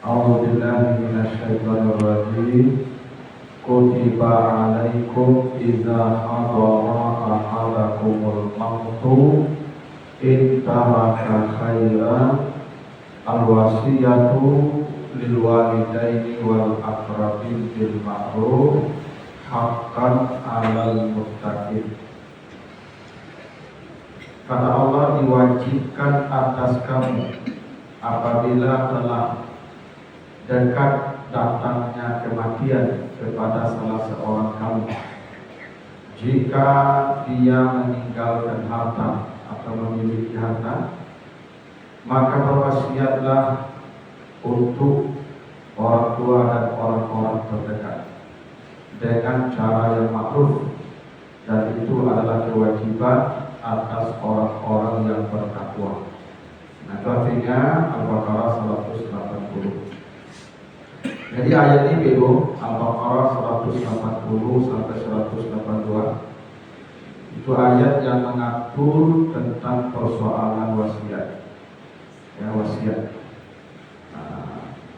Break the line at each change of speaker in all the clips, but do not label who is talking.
A'udzubillahi minasyaitonir rajim. Kutiba 'alaikum idza hadara ahadakumul mautu in taraka khairan al-wasiyatu lil walidaini wal aqrabin bil ma'ruf haqqan 'alal muttaqin. Kata Allah, diwajibkan atas kamu apabila telah dekat datangnya kematian kepada salah seorang kamu, jika dia meninggalkan harta atau memiliki harta, maka berwasiatlah untuk orang tua dan orang-orang terdekat dengan cara yang ma'ruf, dan itu adalah kewajiban atas orang-orang yang bertakwa. Nah, itu artinya Al-Baqarah 180. Jadi ayat ini bego, Al-Baqarah 180 sampai 182. Itu ayat yang mengatur tentang persoalan wasiat. Ya, wasiat.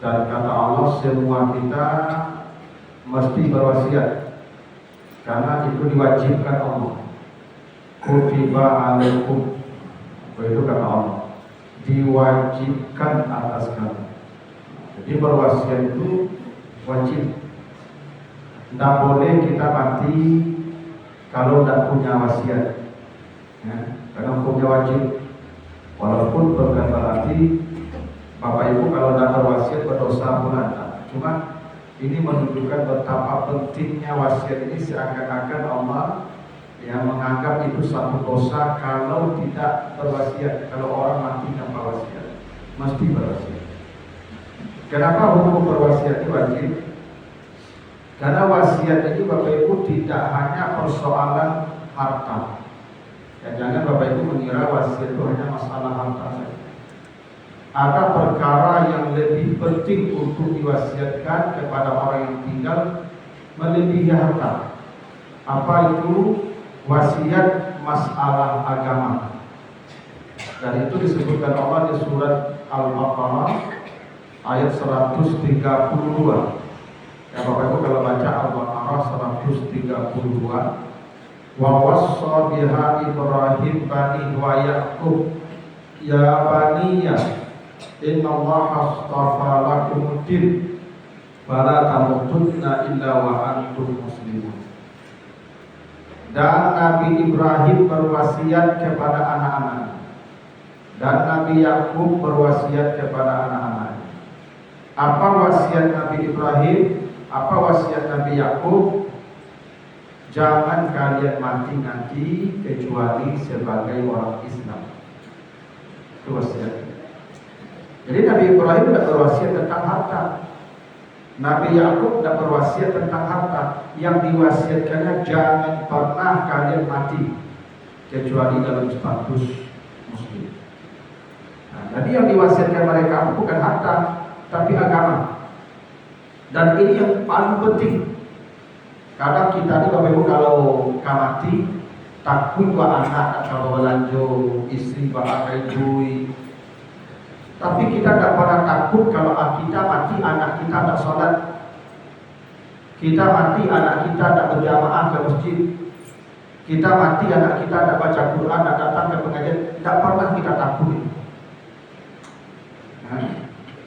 Dan kata Allah, semua kita mesti berwasiat karena itu diwajibkan Allah. Kutiba 'alaikum, itu kata Allah, diwajibkan atas kamu. Jadi berwasiat itu wajib. Tidak boleh kita mati kalau tidak punya wasiat, ya, karena hukumnya wajib. Walaupun bukan berarti Bapak Ibu kalau tidak berwasiat berdosa pun ada. Cuma ini menunjukkan betapa pentingnya wasiat ini, seakan-akan Allah yang menganggap itu satu dosa kalau tidak berwasiat. Kalau orang mati tanpa wasiat, mesti berwasiat. Kenapa hukum berwasiat itu wajib? Karena wasiat ini Bapak Ibu tidak hanya persoalan harta. Ya, jangan Bapak Ibu mengira wasiat itu hanya masalah harta saja. Ada perkara yang lebih penting untuk diwasiatkan kepada orang yang tinggal melebihi harta. Apa itu? Wasiat masalah agama. Dan itu disebutkan Allah di surat Al-Baqarah ayat 132. Ya Bapak Ibu kalau baca Al-Baqarah 132, wa wassa biha Ibrahim bani wa Yaqub ya baniya innallaha astafa lakumuddin fala tamutunna illa wa antum muslimun. Dan Nabi Ibrahim berwasiat kepada anak-anak, dan Nabi Yaqub berwasiat kepada anak-anak. Apa wasiat Nabi Ibrahim? Apa wasiat Nabi Yaqub? Jangan kalian mati nanti kecuali sebagai orang Islam. Itu wasiat. Jadi Nabi Ibrahim tidak berwasiat tentang harta. Nabi Yaqub tidak berwasiat tentang harta. Yang diwasiatkannya, jangan pernah kalian mati kecuali dalam status muslim. Nah, jadi yang diwasiatkan mereka bukan harta, tapi agama. Dan ini yang paling penting. Kadang kita ini Bapak Ibu kalau mati takut dua anak atau belanja istri pakai duit. Tapi kita tidak pernah takut kalau kita mati anak kita tidak sholat. Kita mati anak kita tidak berjamaah ke masjid. Kita mati anak kita tidak baca Quran, tidak datang ke pengajian. Tidak pernah kita takut. Nah,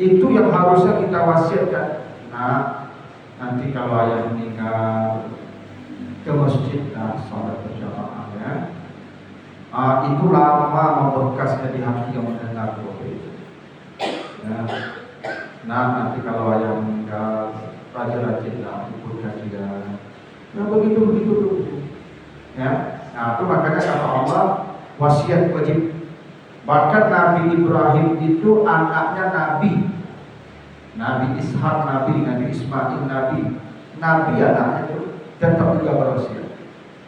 itu yang harusnya kita wasiatkan. Nah, nanti kalau ayah meninggal ke masjid dan sholat berjamaah, ya. Itu lama memberkasnya di hati yang mendengar doa itu. Ya. Nah, nanti kalau ayah meninggal, rajin-rajinlah ikut kajian. Nah, begitu. Ya. Nah, itu makanya kata Allah, wasiat wajib. Bahkan Nabi Ibrahim itu anaknya Nabi Ishak Nabi Ismail Nabi anaknya itu tetap juga berwasiat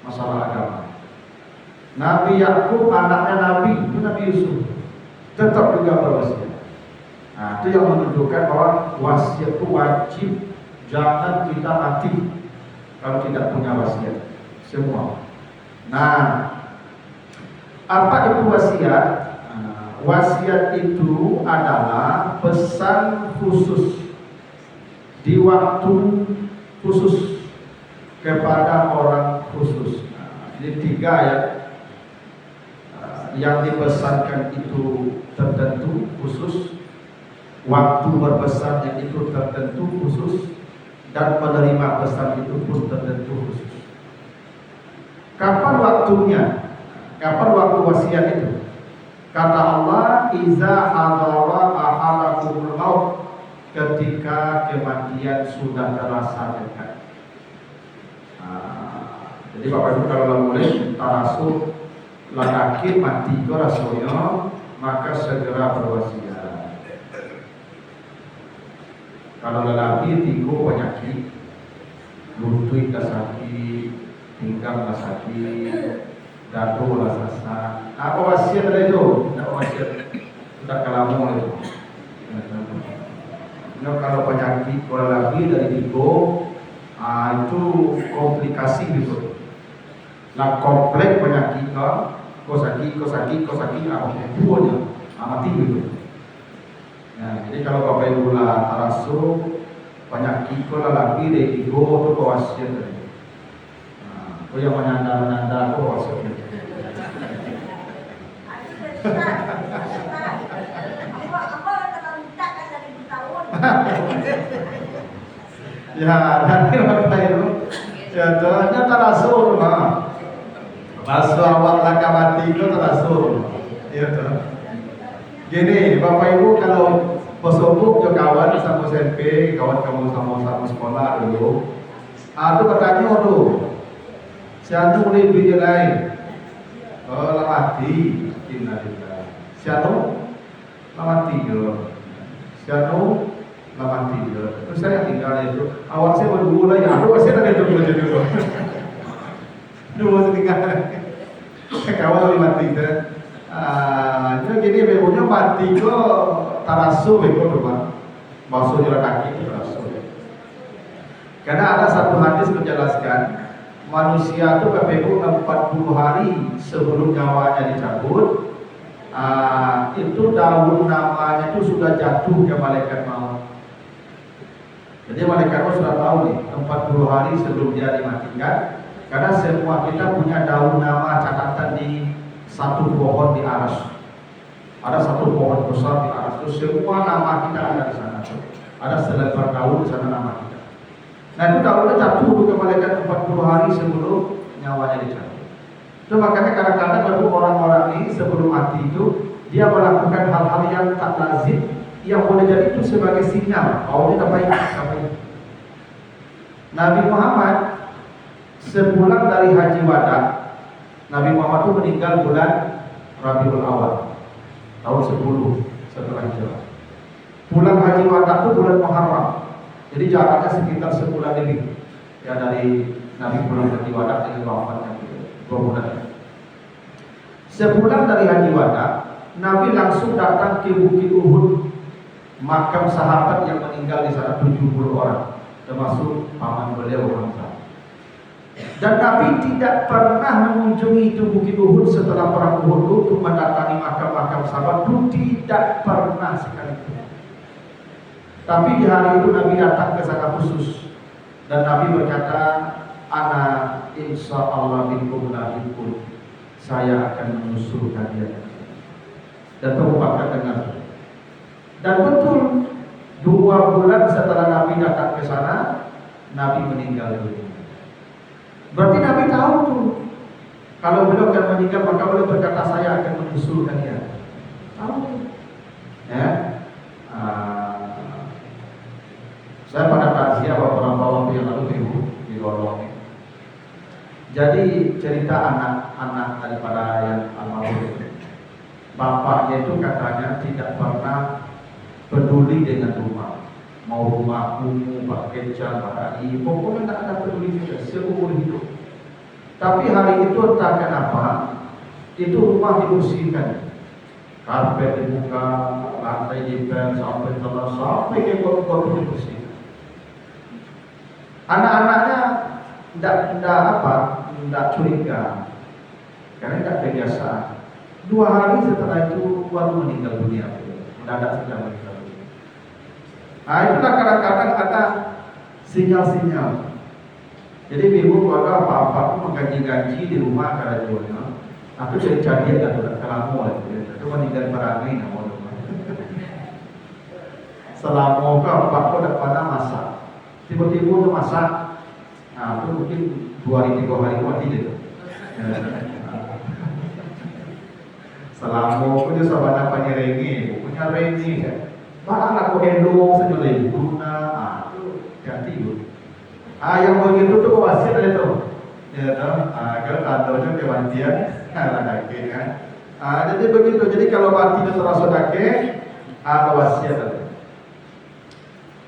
masalah agama. Nabi Yaqub anaknya Nabi Yusuf tetap juga berwasiat. Nah, itu yang menunjukkan bahwa wasiat itu wajib. Jangan kita mati kalau tidak punya wasiat semua. Nah, apa itu wasiat? Wasiat itu adalah pesan khusus di waktu khusus kepada orang khusus. Ini 3 ya. Yang dipesankan itu tertentu khusus, waktu berpesannya itu tertentu khusus, dan penerima pesan itu pun tertentu khusus. Kapan waktunya? Kapan waktu wasiat itu? Kata Allah, iza hadara ahadakumul maut, ketika kematian sudah terasa dekat. Jadi Bapak Ibu kalau boleh tarasuk lelaki mati ke rasulnya, maka segera berwasiat. Kalau lelaki tigo penyakit, lutut dah sakit, pinggang dah sakit, dadu lah sasa. Apa wasiat ada itu? Tidak wasiat, sudah kalamu itu. Kalau penyakit kalau lelaki dari tigo, itu komplikasi gitu. Lah kompleks penyakit kau sakit, buahnya mati gitu. Nah, jadi kalau Bapak Ibu lah tarasuk penyakit kau lagi deh tigo tu kau wasiat. Kau yang menanda kau wasiat. Ya, nanti Bapak Ibu, ya tuh, tarasuk mah. Baso awak laka mati itu terasur. Iya tuh. Gini, Bapak Ibu kalau posobuk jo kawan sama SMP, kawan kamu sama sekolah dulu. Itu bertanya tuh. Siapa boleh beli lain? Oh, lah mati. Innalillah. Siapa? Lah mati jo. Siapa? Lah mati jo. Terus saya tinggal itu. Awak saya berdua lagi. Aduh, saya tak ada dulu dulu. Dua tinggal. Kawan mati kan. Jadi begonya mati ko tarasu bego rumah. Masuk jalan kaki itu tarasu. Karena ada satu hadis menjelaskan manusia itu berbegu 40 hari sebelum nyawanya dicabut. Itu daun namanya itu sudah jatuh ke malaikat maut. Jadi malaikat maut sudah tahu nih 40 hari sebelum dia dimatikan. Karena semua kita punya daun nama catatan di satu pohon di aras. Ada satu pohon besar di aras. Terus semua nama kita ada di sana. Ada selebar daun di sana nama kita. Nah itu daunnya jatuh ke malaikat 40 hari sebelum nyawanya dicabut. Itu makanya kadang-kadang baru orang-orang ini sebelum mati itu dia melakukan hal-hal yang tak lazim, yang boleh jadi itu sebagai sinyal. Oh ini apa ini? Nabi Muhammad sebulan dari Haji Wada, Nabi Muhammad itu meninggal bulan Rabiul Awal tahun 10 setelah Hijrah. Bulan Haji Wada itu bulan Muharram. Jadi jaraknya sekitar sebulan lebih. Ya dari Nabi bulan Haji Wada dengan wafatnya 2 bulan. Sebulan dari Haji Wada, Nabi langsung datang ke Bukit Uhud, makam sahabat yang meninggal di sana 70 orang, termasuk paman beliau Hamzah. Dan Nabi tidak pernah mengunjungi itu Bukit Uhud setelah perang Uhud untuk mendatangi makam-makam sahabat itu, tidak pernah sekalipun. Tapi di hari itu Nabi datang ke sana khusus dan Nabi berkata, "Ana insya Allah bikum lahiqun." Saya akan menyusul kalian. Dan kamu bakal dengar. Dan betul 2 bulan setelah Nabi datang ke sana, Nabi meninggal dunia. Berarti Nabi tahu tuh kalau beliau akan meninggal, maka beliau berkata saya akan menyusul kalian. Tahu? Ya. Saya pada takziah beberapa waktu yang lalu di Lorong. Jadi cerita anak-anak daripada yang almarhum itu, bapaknya itu katanya tidak pernah peduli dengan rumah, mau rumah kumuh, pakai cat, pakai pokoknya tidak ada peduli juga seumur hidup. Tapi hari itu entah kenapa itu rumah dibersihkan, karpet dibuka, lantai dipel sampai telah sampai ke kotor dibersihkan. Anak-anaknya tidak curiga karena tidak kebiasaan. 2 hari setelah itu baru meninggal dunia, mendadak sudah meninggal dunia. Itulah kadang-kadang ada sinyal-sinyal. Jadi ibu kalau apa-apa menggaji-gaji di rumah karena jualnya, aku jadi atau kelamu itu meninggal perangai nama. Selama apa aku tidak pernah masak, tiba-tiba tu masak, nah itu mungkin 2 hari 3 hari mati gitu. Selama aku je sabana penyerengi, punya rengi kan. Bahkan aku endong senyum guna, itu ganti tu. Yang begitu tu wasiat ada tu. Ya tu, kalau kantornya kematian, lah dake kan. Jadi begitu. Jadi kalau mati itu terasa dake, ada wasiat ada.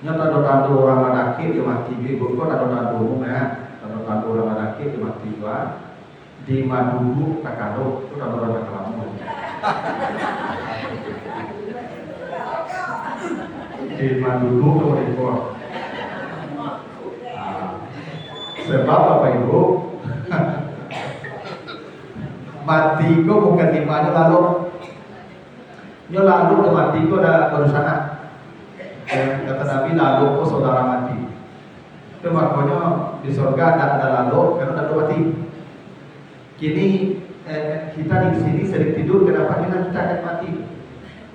Nyata ada orang dake dia mati juga, kok ada umum ya. Ada orang dake dia mati juga. Di Madugu Takado itu ada orang kelamu. Di Madugu itu rekor. Sebab apa ibu? Mati kok bukan di mana lalu? Nyo lalu ke mati kok dah baru sana. Kata Nabi lalu kok saudara mati. Itu makanya di surga ada lalu karena ada mati. Kini kita di sini sering tidur, kenapa kita akan mati?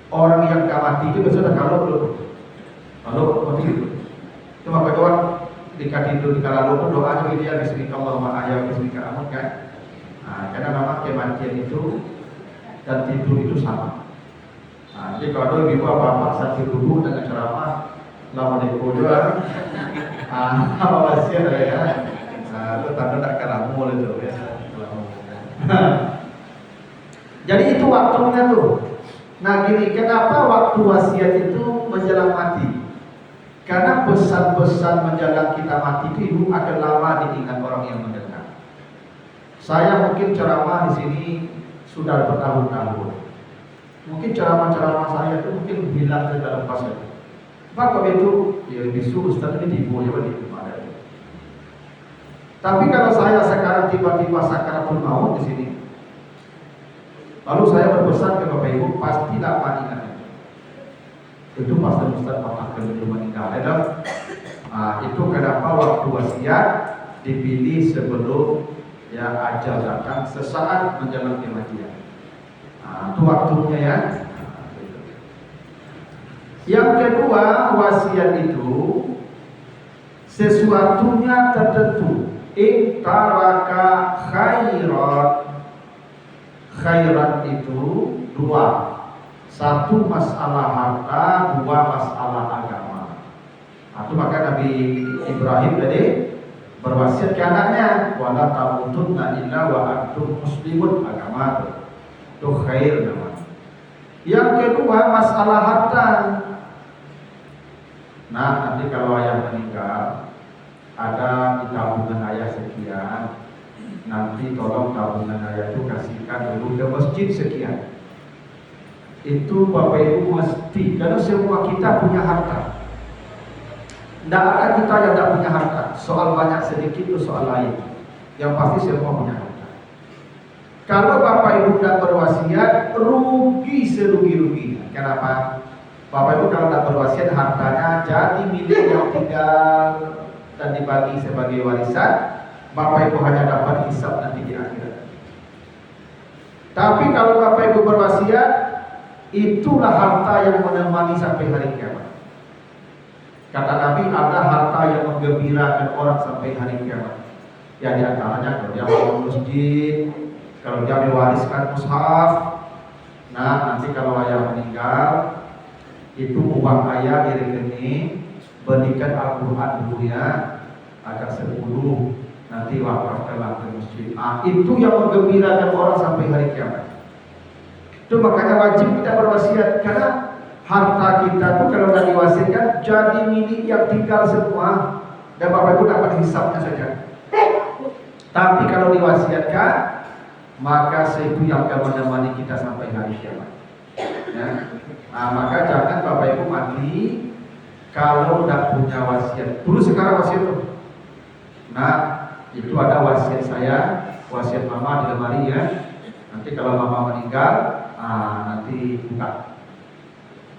Orang yang gak mati itu biasanya kalau belum, mati itu. Itu makanya ketika tidur di kala pun doa juga dia bismika Allahumma ahya bismika amut kan. Karena memang kematian itu dan tidur itu sama. Jadi kalau ibu bapak sakit duduk dengan ceramah lama di kodoan, apa wasiat ya? Itu tanda tak keramu itu ya. Jadi itu waktunya tuh. Nah gini, kenapa waktu wasiat itu menjelang mati? Karena pesan-pesan menjelang kita mati itu ibu akan lama diingat orang yang mendengar. Saya mungkin ceramah di sini sudah bertahun-tahun. Mungkin ceramah-ceramah saya itu mungkin hilang dari dalam pasal. Maka itu ya bisu Ustaz ini diboleh di mana? Tapi kalau saya sekarang tiba-tiba sakaratul maut di sini, lalu saya berpesan ke Bapak Ibu, pasti lama ingatnya. Itu pasti Ustaz akan meninggal. Itu kenapa waktu wasiat dipilih sebelum ya ajal datang sesaat menjelang kematian. Itu waktunya ya. Yang kedua, wasiat itu sesuatunya tertentu. Iktaraka khairan itu 2. 1 masalah harta, 2 masalah agama. Itu maka Nabi Ibrahim tadi berwasiat ke anaknya, wala tamutunna illa wa antum muslimun, agama itu khair namanya. Yang kedua masalah harta. Nah nanti kalau ayah meninggal, ada di tabungan ayah sekian, nanti tolong tabungan ayah itu kasihkan dulu ke masjid sekian. Itu Bapak Ibu mesti, karena semua kita punya harta. Tidak ada kita yang tidak punya harta. Soal banyak sedikit itu soal lain. Yang pasti semua punya harta. Kalau Bapak Ibu tidak berwasiat, rugi serugi-ruginya. Kenapa? Bapak Ibu kalau tidak berwasiat, hartanya jadi milik yang tinggal dan dibagi sebagai warisan. Bapak Ibu hanya dapat hisab nanti di akhirat. Tapi kalau Bapak Ibu berwasiat, itulah harta yang menemani sampai hari kiamat. Kata Nabi, ada harta yang menggembirakan orang sampai hari kiamat. Ya di antaranya kalau dia bangun masjid, kalau dia mewariskan mushaf. Nah nanti kalau ayah meninggal, itu uang ayah di rekening, berikan Al-Quran dulu ya, agar 10, nanti wakafkanlah ke masjid. Itu yang menggembirakan orang sampai hari kiamat. Itu makanya wajib kita berwasiat, karena harta kita tuh kalau tidak diwasiatkan jadi milik yang tinggal semua, dan Bapak Ibu dapat hisabnya saja. Tapi kalau diwasiatkan, maka itu yang akan menemani kita sampai hari kiamat. Ya. Maka jangan Bapak Ibu mati kalau tidak punya wasiat. Dulu sekarang wasiat tuh. Nah, itu ada wasiat saya, wasiat mama di lemari ya. Nanti kalau mama meninggal, nanti buka.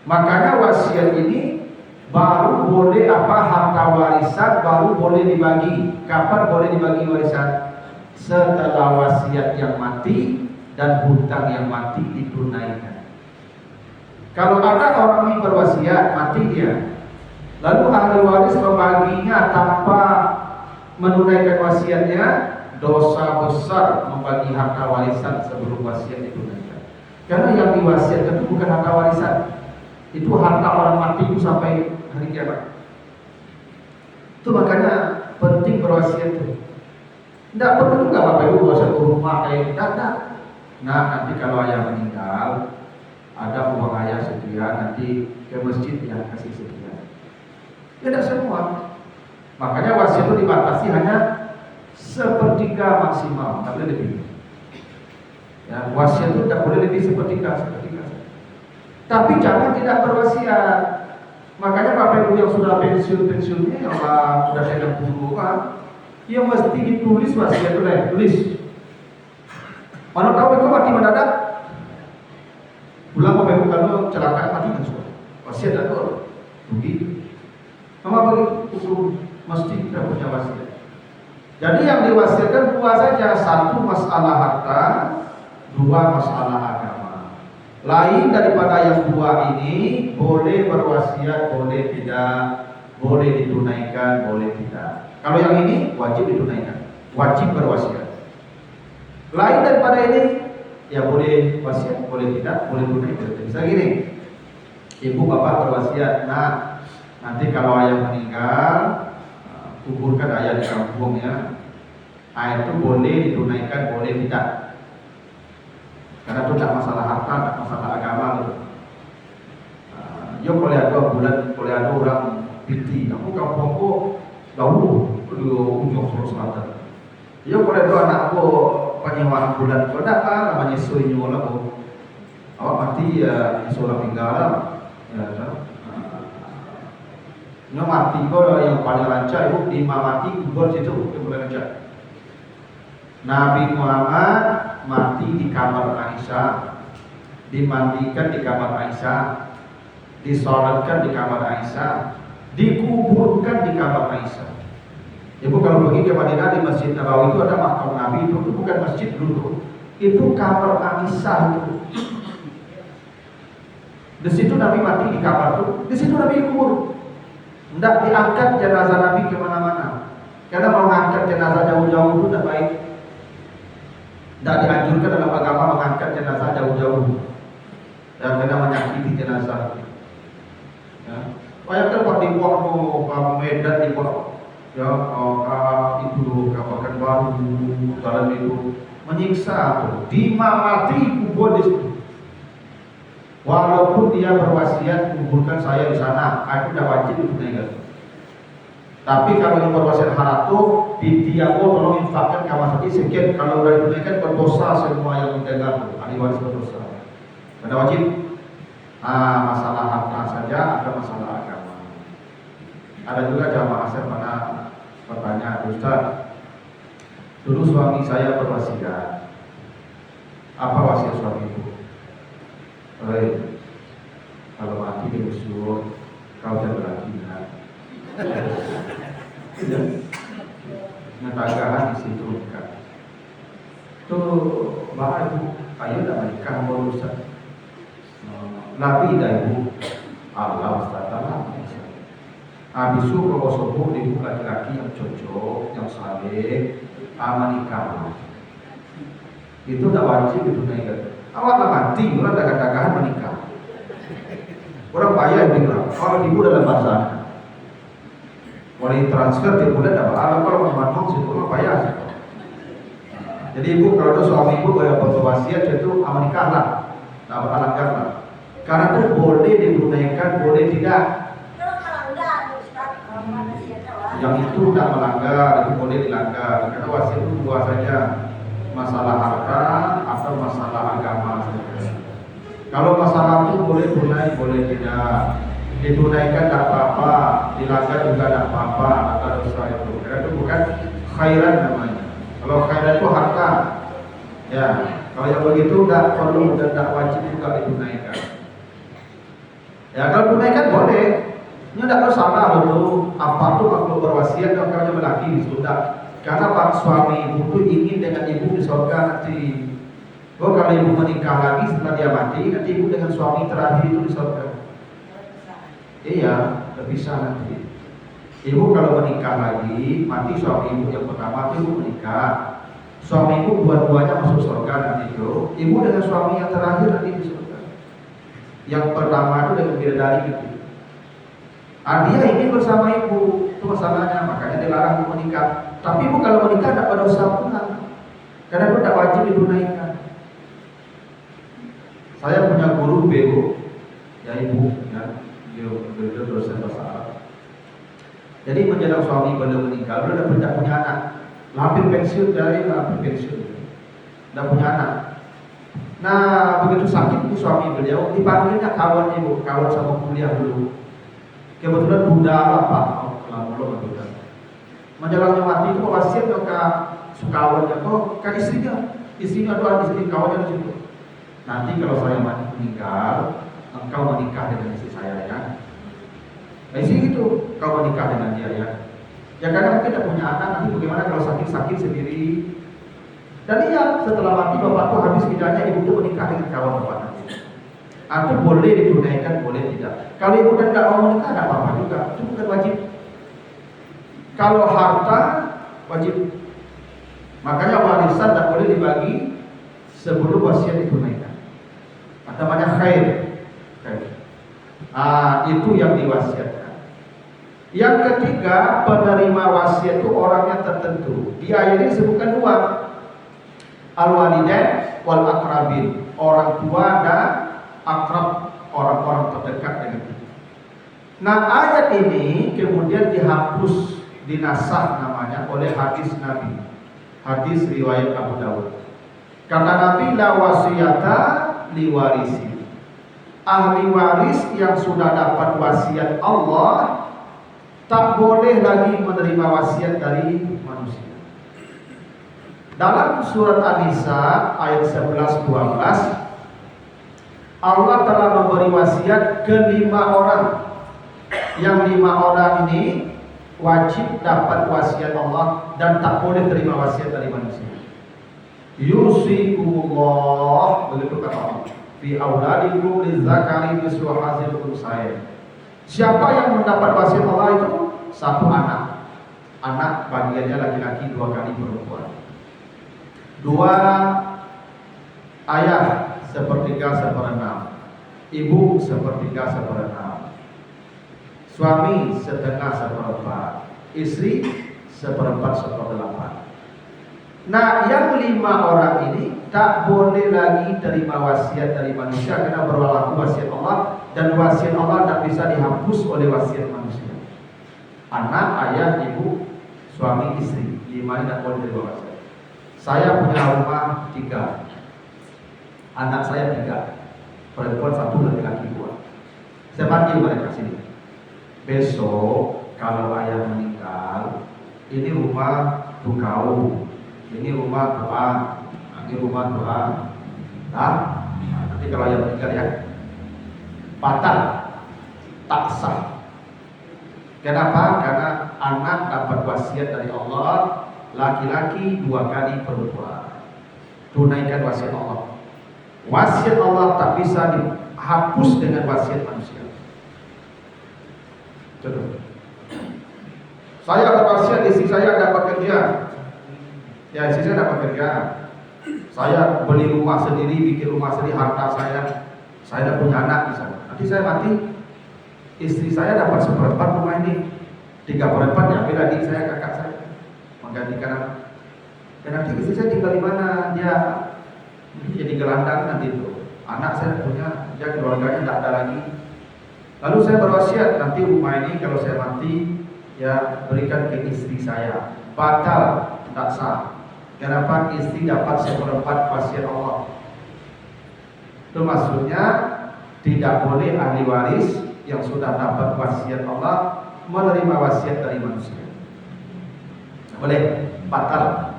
Makanya wasiat ini baru boleh harta warisan baru boleh dibagi. Kapan boleh dibagi warisan? Setelah wasiat yang mati dan hutang yang mati ditunaikan. Kalau ada orang ini berwasiat, mati dia, lalu ahli waris membaginya tanpa menunaikan wasiatnya, dosa besar membagi harta warisan sebelum wasiat ditunaikan. Karena yang diwasiatkan itu bukan harta warisan, itu harta orang mati itu sampai hari kiamat. Itu makanya penting berwasiat itu. Tidak perlu juga Bapak Ibu wasiat rumah kayak tidak. Nah nanti kalau ayah meninggal, ada uang ayah sekian, nanti ke masjid yang kasih sekian. Tidak semua. Makanya wasiat itu dibatasi hanya sepertiga maksimal, tidak boleh lebih. Ya, wasiat itu tidak boleh lebih sepertiga. Tapi jangan tidak berwasiat. Makanya Bapak Ibu yang sudah pensiunnya, yang sudah 60 kan, dia mesti ditulis wasiat itu, tulis. Mana tahu itu mati mendadak. Pulang Bapak Ibu kalau celakaan mati kan sudah. Wasiat ada begitu. Mama begitu mesti kita punya wasiat. Jadi yang diwasiatkan dua saja, satu masalah harta, dua masalah agama. Lain daripada yang dua ini, boleh berwasiat, boleh tidak, boleh ditunaikan, boleh tidak. Kalau yang ini wajib ditunaikan, wajib berwasiat. Lain daripada ini, ya boleh wasiat, boleh tidak, boleh tunaikan. Bisa gini, ibu bapak berwasiat, nah nanti kalau ayah meninggal, kuburkan ayah di kampung ya. Itu boleh ditunaikan, boleh tidak. Karena itu tidak masalah harta, tidak masalah agama gitu. Yo kalau ada bulan, kalau ada orang piti, aku kampungku jauh di ujung Sulawesi Selatan. Yo kalau ada anakku penyewaan bulan, kalau ada namanya suinya lah, awak mati ya seorang tinggal lah. Ya, Nyo mati kok yang paling lancar itu di mati kubur situ yang paling lancar. Nabi Muhammad mati di kamar Aisyah, dimandikan di kamar Aisyah, disolatkan di kamar Aisyah, dikuburkan di kamar Aisyah. Ibu kalau pergi ke Madinah di Masjid Nabawi itu ada makam Nabi, itu bukan masjid dulu, itu kamar Aisyah itu. Di situ Nabi mati di kamar itu, di situ Nabi dikubur. Tidak diangkat jenazah Nabi kemana-mana, karena mengangkat jenazah jauh-jauh itu tidak baik. Tidak dianjurkan dalam agama mengangkat jenazah jauh-jauh, dan karena menyakiti jenazah. Ya. Bayangkan kalau dibuat ke Medan, dibuat ya itu kawasan baru dalam itu menyiksa tuh, dimamati kubur di situ. Walaupun dia berwasiat kuburkan saya di sana, aku tidak wajib ditunaikan. Tapi kalau yang berwasiat haratu, dia tolong infakkan kawan saja sekian. Kalau sudah ditunaikan berdosa semua yang mendengar, ahli waris berdosa. Ada wajib. Masalah harta saja, ada masalah agama. Ada juga jamaah saya pernah bertanya, Ustaz, dulu suami saya berwasiat. Apa wasiat suami itu? Kalau mati di usul, kau jangan lagi nak. Netagahan di situ kan. Tuh bahaya ibu, ayo dah menikah berusaha. Nabi dah ibu, Allah Taala. Abisu kalau sobo ibu laki-laki yang cocok, yang saleh, menikah. Itu dah wajib ditunaikan. Awak lah mati, orang dagang-dagangan menikah. Orang bayar bilang, kalau ibu dalam bahasa, boleh transfer tiap bulan dapat. Kalau memandang situ orang bayar. Jadi ibu kalau ada suami ibu bayar berwasiat itu menikah lah, dapat alangkah lah. Karena itu boleh ditunaikan, boleh tidak. Yang itu tidak melanggar, itu boleh dilanggar. Karena wasiat itu dua saja. Masalah harta atau masalah agama saja. Kalau masalah itu boleh tunai, boleh tidak. Ditunaikan tidak apa-apa, dilanggar juga tidak apa-apa, ada dosa itu. Karena itu bukan khairan namanya. Kalau khairan itu harta, ya. Kalau yang begitu tidak perlu dan tidak wajib juga ditunaikan. Ya kalau tunaikan boleh, Ini tidak salah loh, apa tuh makhluk berwasiat kalau kamu lelaki sudah. Karena pak suami ibu tuh ingin dengan ibu di surga nanti. Oh kalau ibu menikah lagi setelah dia mati, nanti ibu dengan suami terakhir itu di surga. Iya, terpisah nanti. Ibu kalau menikah lagi, mati suami ibu yang pertama, ibu menikah. Suami ibu dua-duanya masuk surga nanti itu. Ibu dengan suami yang terakhir nanti di surga. Yang pertama itu dengan bidadari gitu. Dia ingin bersama ibu, itu masalahnya, makanya dilarang ibu menikah. Tapi ibu kalau menikah tidak pada usaha pulang, karena itu tidak wajib ditunaikan. Saya punya guru BO, ya ibu, ya, dia dosen bahasa Arab. Jadi menjelang suami beliau meninggal, beliau tidak punya anak, hampir pensiun tidak punya anak. Nah begitu sakit bu suami beliau, dipanggilnya kawan ibu, kawan sama kuliah dulu. Kebetulan Bunda apa? Menjelang mati itu wasiat ke sukawannya, ke istrinya doa istri kawannya di situ. Nanti kalau saya mati meninggal, engkau menikah dengan istri saya ya. Nah isi itu, kau menikah dengan dia ya. Ya karena mungkin tidak punya anak, nanti bagaimana kalau sakit sendiri. Dan iya, setelah mati bapakku habis idahnya, ibu itu menikah dengan kawan bapak nanti. Atau boleh ditunaikan, boleh tidak. Kalau ibu dan tidak mau menikah, tidak apa-apa juga. Itu bukan wajib. Kalau harta wajib. Makanya warisan tidak boleh dibagi sebelum wasiat ditunaikan. Namanya khair. Itu yang diwasiatkan. Yang ketiga, penerima wasiat itu orangnya tertentu. Di ayat ini disebutkan dua. Al-walidain wal akrabin. Orang tua dan akrab, orang-orang terdekat dengan kita. Nah ayat ini kemudian dihapus, dinasah namanya oleh hadis Nabi, hadis riwayat Abu Dawud. Kata Nabi, la wasiyata liwarisi. Ahli waris yang sudah dapat wasiat Allah tak boleh lagi menerima wasiat dari manusia. Dalam surat An-Nisa ayat 11-12, Allah telah memberi wasiat ke 5 orang. Yang 5 orang ini wajib dapat wasiat Allah dan tak boleh terima wasiat dari manusia. Yusikumullah, begitu kata Allah, fi auladikum lizzakari mislu hazil unsayain. Siapa yang mendapat wasiat Allah itu satu anak. Anak bagiannya laki-laki 2 kali perempuan. 2 ayah sepertiga seperenam, ibu sepertiga seperenam, suami setengah seperempat, istri seperempat seperdelapan. Nah yang 5 orang ini tak boleh lagi terima wasiat dari manusia karena berlaku wasiat Allah, dan wasiat Allah tak bisa dihapus oleh wasiat manusia. Anak, ayah, ibu, suami, istri, 5 ini tak boleh terima wasiat. Saya punya rumah 3, anak saya 3, perempuan 1, laki-laki 2. Saya panggil mereka sini. Besok kalau ayah meninggal, ini rumah Tukau, ini rumah Tuhan, ini rumah Tuhan. Nah, nanti kalau ayah meninggal ya, batal, tak sah. Kenapa? Karena anak dapat wasiat dari Allah, laki-laki 2 kali perempuan. Tunaikan wasiat Allah. Wasiat Allah tak bisa dihapus dengan wasiat manusia. Contoh, saya berwasiat istri saya dapat kerja. Ya istri saya dapat kerja. Saya beli rumah sendiri, bikin rumah sendiri, harta saya tidak punya anak di sana. Nanti saya mati, istri saya dapat 1/4 rumah ini. 3/4 ya, beda adik saya, kakak saya menggantikan anak. Dan nanti istri saya tinggal di mana? Dia jadi gelandang nanti itu. Anak saya punya, dia keluarganya tidak ada lagi. Lalu saya berwasiat, nanti rumah ini kalau saya mati, ya berikan ke istri saya. Batal, tidak sah. Kenapa? Istri dapat 1/4 wasiat Allah. Itu maksudnya tidak boleh ahli waris yang sudah dapat wasiat Allah menerima wasiat dari manusia. Boleh, batal.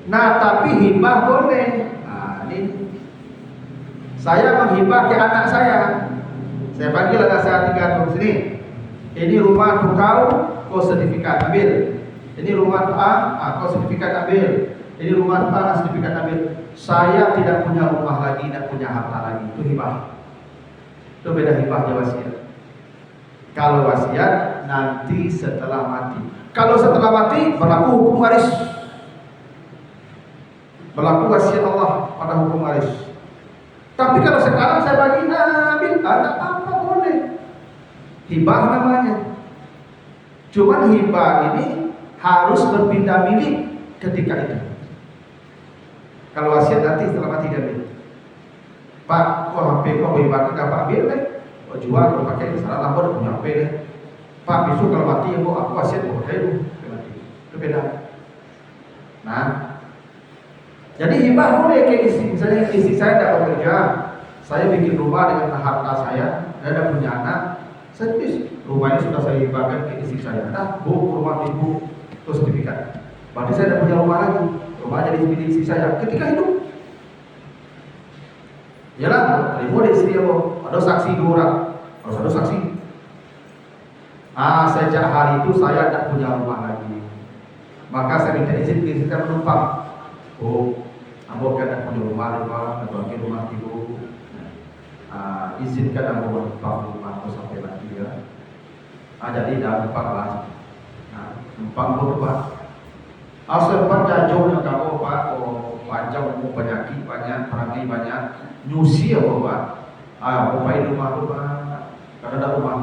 Nah tapi hibah boleh. Nah ini saya menghibah ke anak saya. Saya panggil anak saya 3 tahun sini. Ini rumah tuh kau sertifikat ambil. Ini rumah tuh kau sertifikat ambil. Ini rumah tuh sertifikat ambil. Saya tidak punya rumah lagi, tidak punya harta lagi. Itu hibah. Itu beda hibahnya wasiat. Kalau wasiat nanti setelah mati. Kalau setelah mati berlaku hukum waris. Berlaku wasiat Allah pada hukum waris. Tapi kalau sekarang saya bagi ambil, ada apa boleh. Hibah namanya. Cuman hibah ini harus berpindah milik ketika itu. Kalau wasiat nanti setelah mati diambil. Pak, kok HP kok hibah enggak Pak ambil deh. Kok jual kalau pakai salah lapor punya HP deh. Pak, besok kalau mati aku wasiat mau pakai itu. Itu beda. Nah, jadi hibah boleh kayak istri. Misalnya istri saya tidak bekerja, saya bikin rumah dengan harta saya tidak punya anak. Saya tulis rumah ini sudah saya hibahkan ke istri saya. Nah, bu, rumah ibu, terus sertifikat. Berarti saya tidak punya rumah lagi. Rumah jadi milik istri saya ketika hidup. Yalah, terima dari istri aku. Ada saksi 2 orang, harus ada saksi. Sejak hari itu saya tidak punya rumah lagi. Maka saya minta izin ke istri saya menumpang. Oh, ambo kan tidak punya rumah, bagi rumah ibu. Izinkan ambo menumpang rumah aku sampai nanti ya. Jadi dah numpang lah. Numpang berubah. Sempat jauhnya kamu Pak, panjang umur penyakit banyak, perangai banyak, nyusi ya Pak. Bapak rumah, karena ada rumah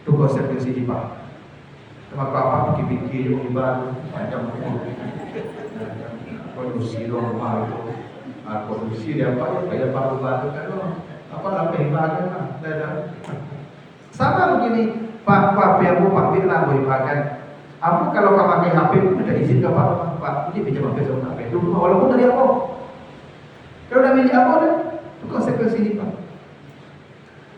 itu konsekuensi hibah. Kenapa apa pikir-pikir hibah panjang umur, kondisi rumah itu, kondisi dia apa? Kayak paru baru kan, apa namanya hibah kan? Sama begini, Pak Piamu Pak Firna hibahkan. Aku kalau kau pakai HP pun ada izin ke Pak, ini pinjam HP sama HP dulu, walaupun dari aku. Kalau udah milik aku deh, itu konsekuensi hibah.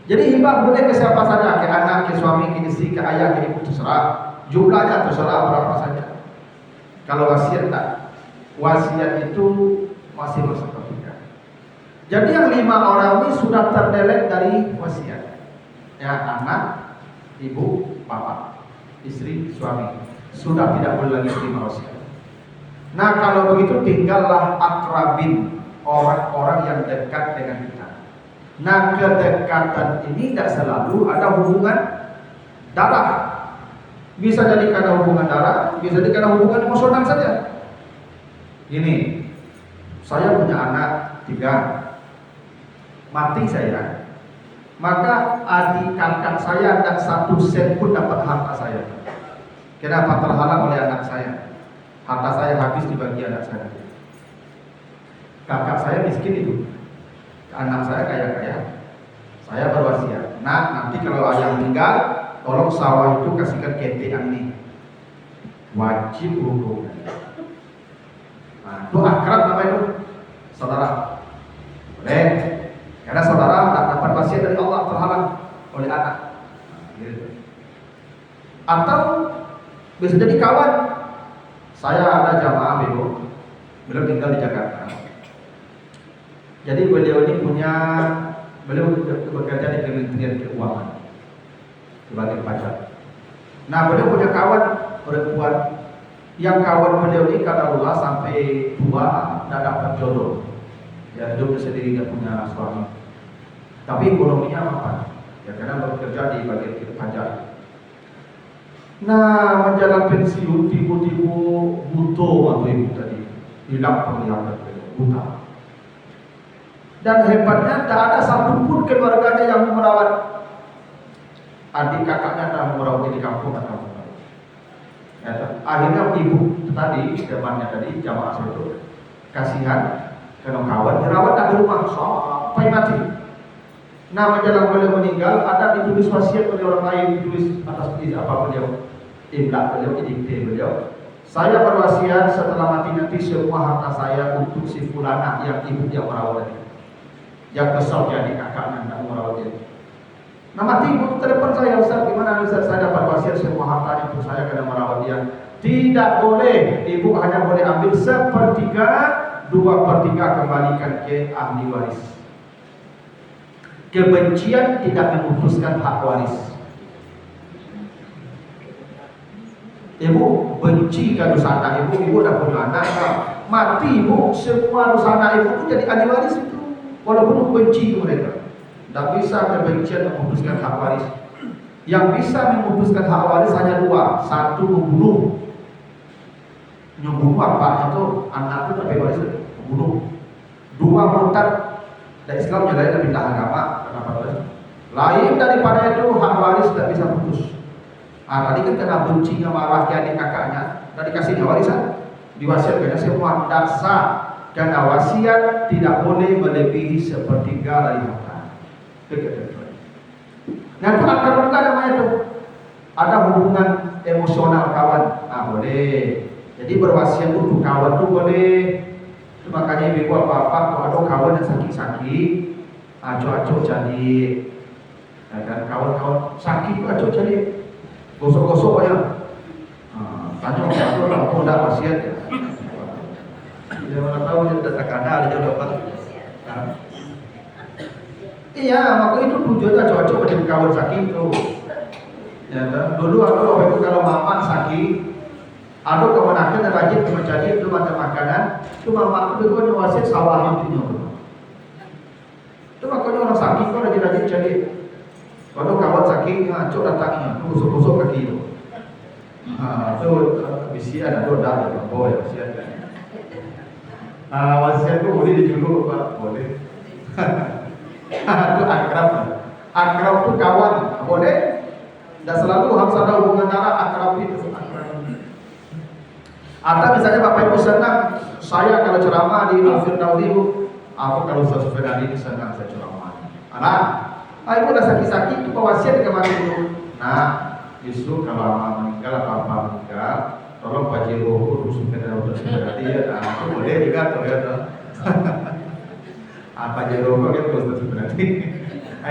Jadi hibah boleh ke siapa saja, ke anak, ke suami, ke istri, ke ayah, ke ibu, terserah. Jumlahnya terserah berapa saja. Kalau wasiat tak, wasiat itu masih masuk logika. Jadi yang 5 orang ini sudah terdelek dari wasiat. Ya, anak, ibu, bapak, istri, suami. Sudah tidak boleh lagi terima wasiat. Nah kalau begitu tinggallah akrabin, orang-orang yang dekat dengan kita. Nah kedekatan ini tidak selalu ada hubungan darah. Bisa jadi karena hubungan darah, bisa jadi karena hubungan emosional saja. Ini, saya punya anak 3, mati saya, maka adik kakak saya tidak 1 sen pun dapat harta saya. Kenapa? Terhalang oleh anak saya. Harta saya habis dibagi anak saya. Kakak saya miskin itu, anak saya kaya-kaya. Saya berwasiat, nah nanti kalau ayah meninggal, tolong sawah itu kasihkan kete yang ini. Wajib hukum. Nah, itu akrab namanya itu, saudara. Boleh, karena saudara tak dapat wasiat dari Allah, terhalang oleh anak. Atau bisa jadi kawan. Saya ada jamaah beliau tinggal di Jakarta. Jadi beliau ini beliau bekerja di Kementerian Keuangan sebagai pajak. Nah beliau punya kawan perempuan, yang kawan beliau ini kadarullah sampai tua tidak dapat jodoh. Ya hidupnya sendiri, tidak punya suami. Tapi ekonominya apa? Ya karena bekerja di bagian pajak. Nah menjelang pensiun tiba-tiba butuh atau ibu tadi hilang penglihatan, buta. Dan hebatnya tidak ada satupun keluarganya yang merawat. Adik kakaknya tidak merawat di kampung atau ya, akhirnya ibu tadi temannya tadi jamaah saya itu kasihan karena kawan dirawat di rumah sampai mati. Nah menjelang beliau meninggal ada ditulis wasiat oleh orang lain, ditulis atas apa beliau, imla beliau, didikte beliau. Saya berwasiat setelah mati nanti semua harta saya untuk si fulana yang ibu yang merawat dia. Yang kesal jadi kakaknya tidak merawat dia. Nah mati ibu telepon saya, Ustaz, gimana Ustaz, saya dapat wasiat semua hartanya untuk saya karena merawat dia. Tidak boleh, ibu hanya boleh ambil 1/3, 2/3 kembalikan ke ahli waris. Kebencian tidak memutuskan hak waris. Ibu benci kan dosa anak ibu udah punya anak, mati ibu, semua dosa anak ibu itu jadi ahli waris itu, walaupun ibu benci mereka. Tidak bisa kebencian memutuskan hak waris. Yang bisa memutuskan hak waris hanya dua, satu membunuh, apa itu anak itu tapi waris membunuh. Dua murtad, dan Islam jalannya lebih tahan agama, kenapa waris? Lain daripada itu hak waris tidak bisa putus. Tadi kan kena bencinya marah ke adik kakaknya, dan dikasihnya warisan, diwasiatkannya semua dasar, karena wasiat tidak boleh melebihi sepertiga dari harta. Nah itu akar juga namanya itu. Ada hubungan emosional kawan, boleh. Jadi berwasiat untuk kawan tuh boleh. Itu makanya ibu apa-apa kalau ada kawan yang sakit-sakit, acok-acok jadi, dan kawan-kawan sakit tuh acok jadi. Gosok-gosok ya, tanya orang aku udah wasiat ya. Dia mana tahu dia datang kada dia dapat. Iya, maka itu tujuannya cocok dengan kawan sakit itu. Ya, dulu aku kalau mama sakit, ada kemenakan dan rajin mencari itu macam makanan, itu mama itu juga wasiat sawah itu. Itu makanya orang sakit kok rajin-rajin cari. Kalau kawan sakit, ngacuk datangnya, gosok-gosok kaki itu. Itu bisi ada doa ya, boleh wasiat kan. Wasiat itu boleh dijuluk Pak, boleh. Itu akrab. Akrab itu kawan, boleh. Dan selalu harus ada hubungan darah akrab itu. Ada misalnya Bapak Ibu senang, saya kalau ceramah di Al-Firdaus itu, aku kalau Ustaz ini senang saya ceramah. Ibu udah sakit-sakit itu wasiat kemana dulu? Nah, justru kalau mama meninggal atau apa meninggal, tolong Pak Jiro urus sepeda untuk sepeda dia. Itu boleh juga tuh ya tuh. Pak Jiro kan urus sepeda dia.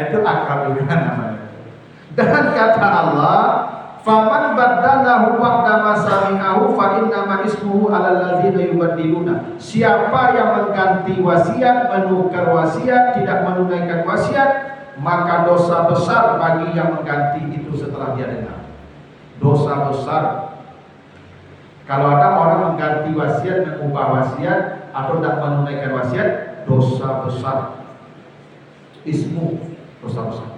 Itu akal juga namanya. Dan kata Allah, "Faman baddalahu ba'da ma sami'ahu fa innama ismuhu 'alal ladzina yubaddiluna." Siapa yang mengganti wasiat, menukar wasiat, tidak menunaikan wasiat, maka dosa besar bagi yang mengganti itu setelah dia dengar. Dosa besar. Kalau ada orang mengganti wasiat, mengubah wasiat atau tidak menunaikan wasiat, dosa besar. Ismu, dosa besar.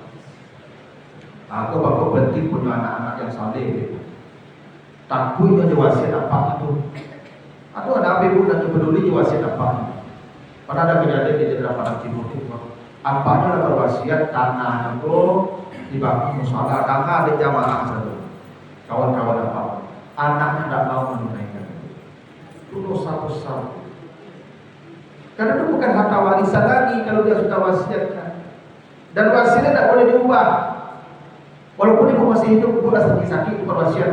Aku bakal penting punya anak-anak yang saleh. Takut aja wasiat apa itu. Atau ada apa ibu dan peduli wasiat apa. Pada ada kejadian di daerah Padang Timur itu. Apanya ada berwasiat tanah itu dibangun musola, tanah ada jamaah satu. Kawan-kawan apa? Anaknya tidak mau menunaikan. Itu dosa besar. Karena itu bukan harta warisan lagi kalau dia sudah wasiatkan. Dan wasiatnya tidak boleh diubah. Walaupun ibu masih hidup, ibu sudah sakit-sakit itu berwasiat.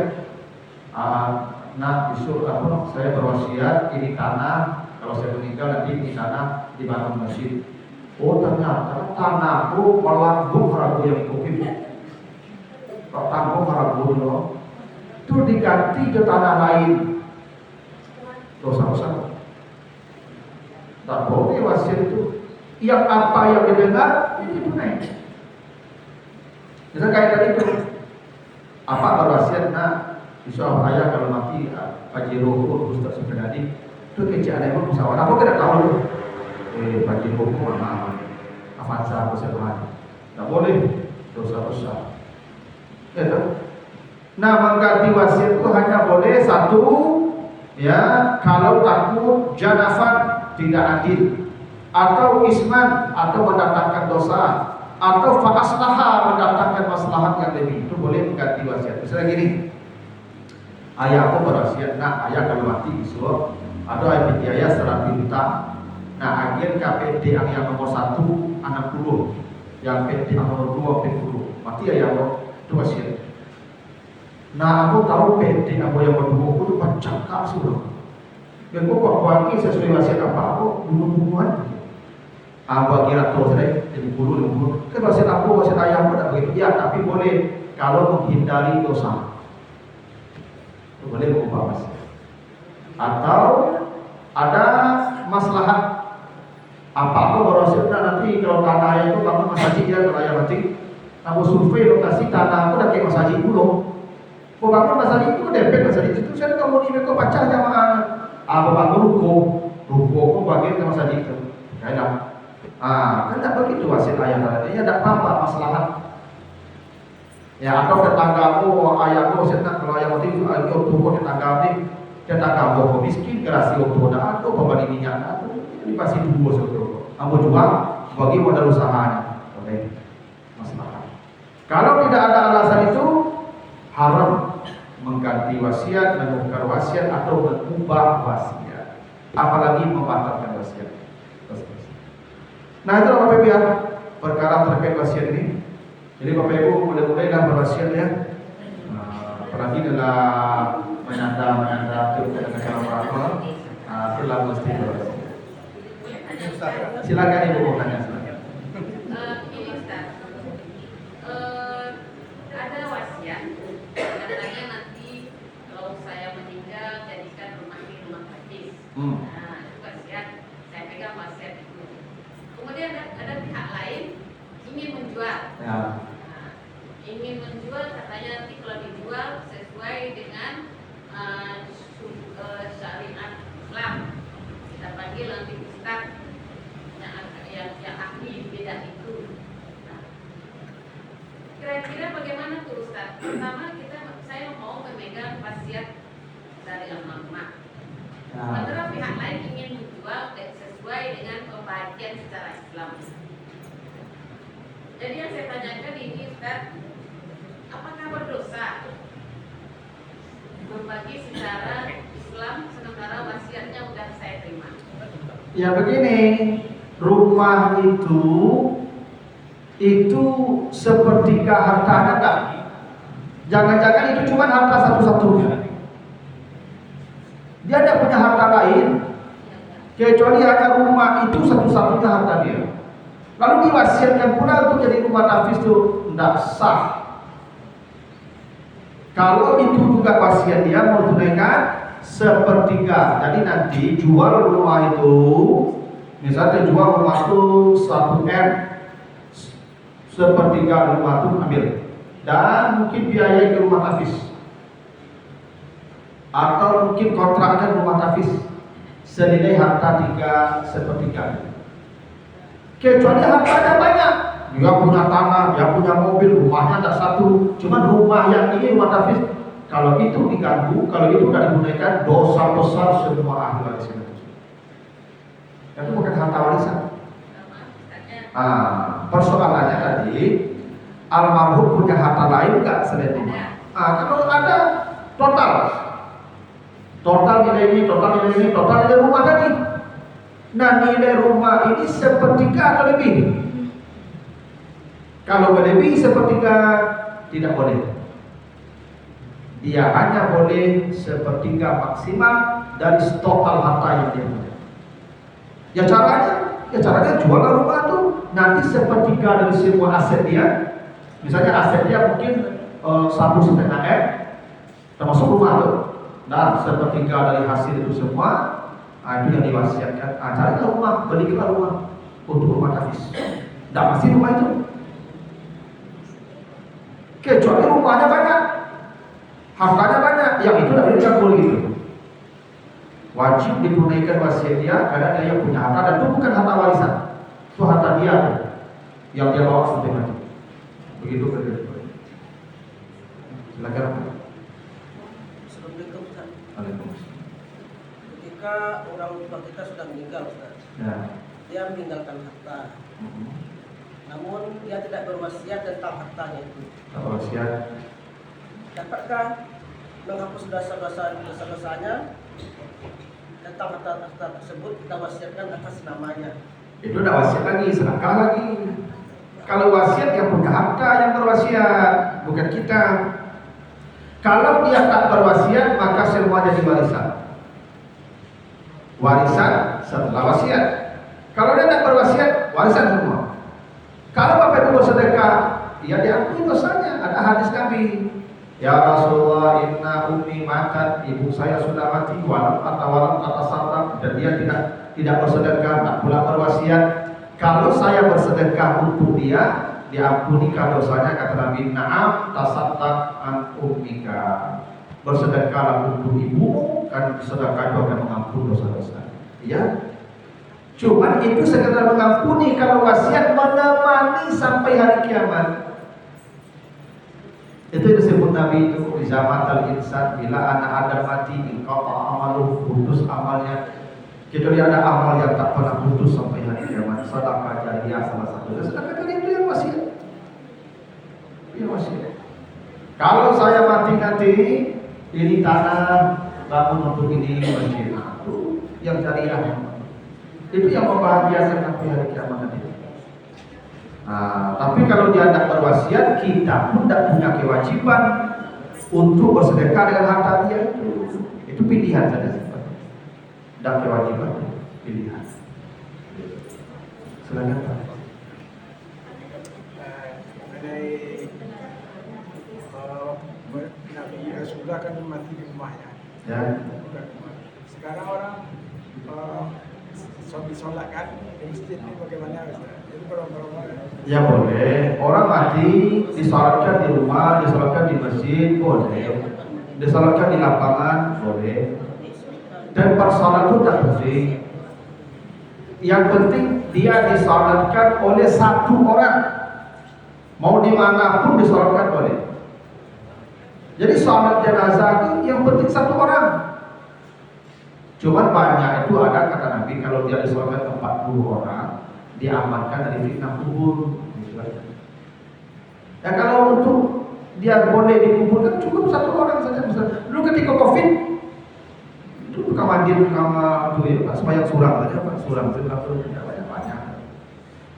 Nah, disuruh apa? Saya berwasiat ini tanah. Kalau saya meninggal nanti ini tanah dibangun masjid. Oh ternyata tanahku melambung ragu yang mungkin. Kalau tanggung ragu loh, itu diganti ke tanah lain. Dosa besar. Tak boleh wasiat itu. Yang apa yang didengar ini tunai. Misal kayak tadi itu, apa berwasiat? Nah, insya ayah kalau mati Pak Jiro Ustaz Sufinadi itu kecil ada yang musyawarah. Aku tidak tahu loh. Bagi hukum mana Avanza kesalahan, tidak boleh, dosa besar. Ya, nah mengganti wasiat itu hanya boleh satu, ya kalau takut janafat tidak adil, atau isman atau mendatangkan dosa, atau fa'aslaha mendatangkan maslahat yang lebih, itu boleh mengganti wasiat. Misalnya gini, ayah aku berwasiat, nah ayah kalau mati disuruh, atau ayah biaya 100 juta. Nah, agen KPD yang nomor 1 60, yang PD yang nomor 2 40. Mati ya itu wasiat. Nah, aku tahu PD aku yang nomor 20 itu pancak sih loh. Dan kok wangi sesuai wasiat apa aku bunuh-bunuhan. Apa kira tuh saya jadi bulu. Kan wasiat aku, wasiat ayah aku tidak begitu. Ya, tapi boleh kalau menghindari dosa. Itu boleh mengubah wasiat. Atau ada maslahat. Apa berwasiatnya nanti kalau tanah itu bangun masjid ya kalau ayah mati, aku survei lokasi tanah aku udah kayak masjid dulu. Kau bangun masjid itu DP masjid Saya kamu ni mereka baca jamaah. Bapak ruko kok bagian sama saja itu. Kailah. Kan tak begitu wasiat ayah tadi. Ya tak apa-apa masalah. Ya atau tetanggamu ayahmu senang kalau ayah mati ayah tuh tetangga ni tetangga bawa miskin kerasi waktu dah atau pembeli minyak atau ini pasti dua sesuatu. Ambo jual bagi modal usahanya. Oke. Masalah. Kalau tidak ada alasan itu haram mengganti wasiat, menukar wasiat atau mengubah wasiat. Apalagi membatalkan wasiat. Nah itu Bapak Ibu ya, perkara terkait wasiat ini. Jadi Bapak Ibu mulai-mulailah berwasiat ya. Apalagi dalam menanda dengan orang telah mesti berwasiat. Silakan Ibu mau tanya silakan.
Ini Ustaz, ada wasiat katanya nanti kalau saya meninggal jadikan rumah ini rumah hadis. Nah itu wasiat, saya pegang wasiat itu. Kemudian ada pihak lain ingin menjual.
Ya.
Nah, ingin menjual katanya nanti kalau dijual sesuai dengan syariat Islam. Kita panggil nanti Ustaz yang ahli di bidang itu. Nah, kira-kira bagaimana tuh Ustaz? Pertama saya mau memegang wasiat dari almarhumah. Sementara pihah lain ingin menjual sesuai dengan pembagian secara Islam. Jadi yang saya tanyakan ini Ustaz, apakah berdosa berbagi secara Islam sementara wasiatnya sudah saya terima?
Ya begini, rumah itu sepertiga hartanya enggak? Jangan-jangan itu cuma harta satu-satunya. Dia tidak punya harta lain kecuali hanya rumah itu satu-satunya harta dia. Lalu diwasiatkan pula untuk jadi rumah nafis itu tidak sah. Kalau itu juga wasiat dia mau tunaikan sepertiga. Jadi nanti jual rumah itu, misalnya jual rumah itu 1 M, sepertiga rumah itu ambil. Dan mungkin biaya ke rumah nafis. Atau mungkin kontraknya rumah nafis senilai harta 3/3. Kecuali hartanya banyak, dia punya tanah, dia punya mobil, rumahnya ada satu, cuma rumah yang ini rumah nafis. Kalau itu diganggu, kalau itu tidak digunakan, dosa besar semua ahli waris itu. Itu bukan harta warisan. Persoalannya tadi, almarhum punya harta lain enggak selain rumah? Kalau ada total nilai ini, total nilai rumah tadi. Nah nilai rumah ini sepertiga atau lebih? Kalau lebih sepertiga tidak boleh. Dia hanya boleh sepertiga maksimal dari total harta yang dia punya. Ya caranya jual rumah itu nanti sepertiga dari semua aset dia. Misalnya aset dia mungkin 1,5 M, termasuk rumah itu. Nah, sepertiga dari hasil itu semua, itu yang diwasiatkan. Carilah rumah, belilah rumah untuk rumah nafis. Tidak pasti rumah itu. Kecuali rumahnya banyak, hartanya banyak, yang itu tidak boleh diganggu gitu. Wajib ditunaikan wasiat dia karena dia punya harta dan itu bukan harta warisan, itu harta dia yang dia bawa sampai mati. Begitu kerja. Silakan.
Ketika orang tua kita sudah meninggal, Ustaz, dia meninggalkan harta. Namun dia tidak berwasiat tentang hartanya itu.
Wasiat.
Dapatkah menghapus dosa-dosanya tentang harta tersebut kita wasiatkan atas namanya?
Itu udah wasiat lagi, sedekah lagi. Kalau wasiat yang punya harta yang berwasiat, bukan kita. Kalau dia tak berwasiat, maka semua jadi warisan. Warisan setelah wasiat. Kalau dia tak berwasiat, warisan semua. Kalau Bapak Ibu bersedekah, ya diampuni dosanya. Ada hadis Nabi, ya Rasulullah, inna ummi matat, ibu saya sudah mati, walam kata salam, dan dia tidak bersedekah, tak pula berwasiat. Kalau saya bersedekah untuk dia, diampuni dosanya, kata Nabi, na'am tasaddaq an ummika. bersedekahlah untuk ibu, kan sedekah itu akan mengampuni dosa-dosa. Ya, cuman itu sekedar mengampuni. Kalau wasiat menemani sampai hari kiamat, itu disebut Nabi itu izamatal insan, bila anak Adam mati inqata amaluh, putus amalnya. Kecuali ada amal yang tak pernah putus sampai hari kiamat. Sedekah jariyah salah satunya. Sedekah jariyah itu yang wasiat. Yang wasiat. Kalau saya mati nanti, ini tanah bangun untuk ini masjid. Itu yang jariyah. Itu yang membahagiakan sampai hari kiamat nanti. Nah, tapi kalau dia tidak berwasiat, kita pun tidak punya kewajiban untuk bersedekah dengan harta dia itu. Itu pilihan saja. Dan kewajiban pilihan. Silakan Pak.
Mengenai Nabi Rasulullah kan mati di rumahnya.
Ya.
Sekarang orang sholat kan di masjid ini bagaimana Ustaz? Itu berapa?
Ya boleh. Orang mati disolatkan di rumah, disolatkan di masjid boleh. Disolatkan di lapangan boleh. Dan persoalan itu tidak penting. Yang penting dia disolatkan oleh satu orang. Mau dimanapun disolatkan boleh. Jadi sholat jenazah itu yang penting satu orang. Cuman banyak itu ada kata Nabi kalau dia disolatkan 40 orang, diamankan dari fitnah kubur. Ya kalau untuk dia boleh dikuburkan cukup satu orang saja. Misalnya dulu ketika COVID itu tukang mandi sama itu ya, sembahyang surang saja, Pak. Surang itu tidak banyak-banyak.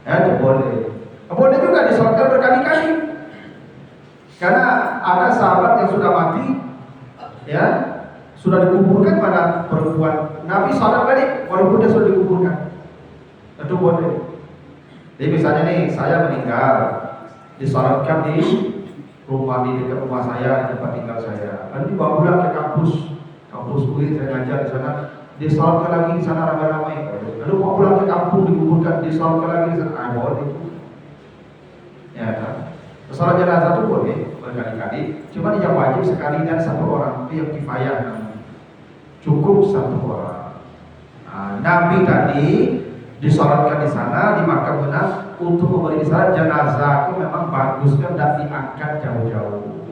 Ya itu boleh. Boleh juga disolatkan berkali-kali. Karena ada sahabat yang sudah mati, ya sudah dikuburkan pada perempuan. Nabi sholat balik walaupun dia sudah dikuburkan. Itu boleh. Jadi misalnya nih saya meninggal, disolatkan di rumah, di dekat rumah saya, di tempat tinggal saya. Lalu dibawa pulang ke kampus UI, saya ngajar di sana, disolatkan lagi di sana ramai-ramai. Lalu bawa pulang ke kampung, dikuburkan, disolatkan lagi di sana. Boleh. Ya kan? Sholat jenazah itu boleh berkali-kali. Cuma yang wajib sekali dan satu orang, itu yang kifayah. Cukup satu orang. Nah, Nabi tadi disolatkan di sana, di makam benar untuk memberi isyarat jenazah itu memang bagus kan, dan diangkat jauh-jauh.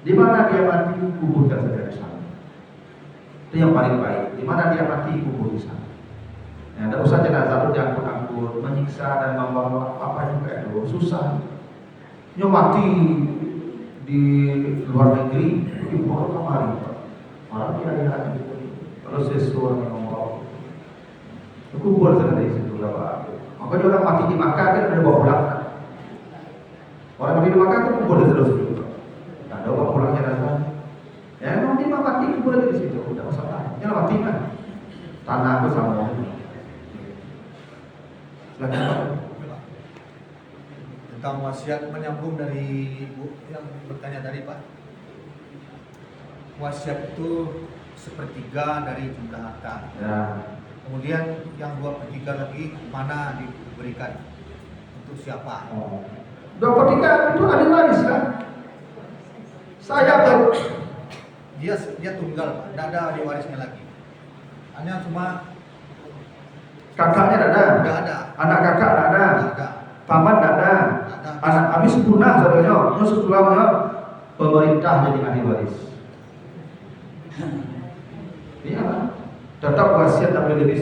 Di mana dia mati, kuburkan saja di sana. Itu yang paling baik. Di mana dia mati, kubur di sana. Ya, tidak usah jenazah itu diangkut-angkut, menyiksa dan membawa apa juga itu susah. Dia mati di luar negeri, dibawa kemari, Pak. Malah dia lihat kalau sesuatu yang ngomong, kubur saja dari situ lah, Pak. Makanya orang mati di Makkah kan ada bawa pulang. Orang mati di Makkah kan kubur di situ. Tidak ada bawa pulangnya datang. Ya memang dia mati kubur di situ, tidak masalah. Dia mati kan, tanah itu sama. Silakan Pak.
Tentang wasiat, menyambung dari Ibu yang bertanya tadi Pak. Wasiat itu sepertiga dari jumlah harta.
Ya.
Kemudian yang 2/3 lagi mana diberikan untuk siapa?
2/3 itu ahli waris kan? Saya tuh
Dia tunggal Pak, tidak ada ahli warisnya lagi. Hanya cuma
kakaknya tidak ada,
tidak ada,
anak kakak tidak ada,
tidak ada.
paman tidak ada, anak habis punah saudara, setelahnya pemerintah jadi ahli waris. Iya, tetap wasiat tak boleh lebih.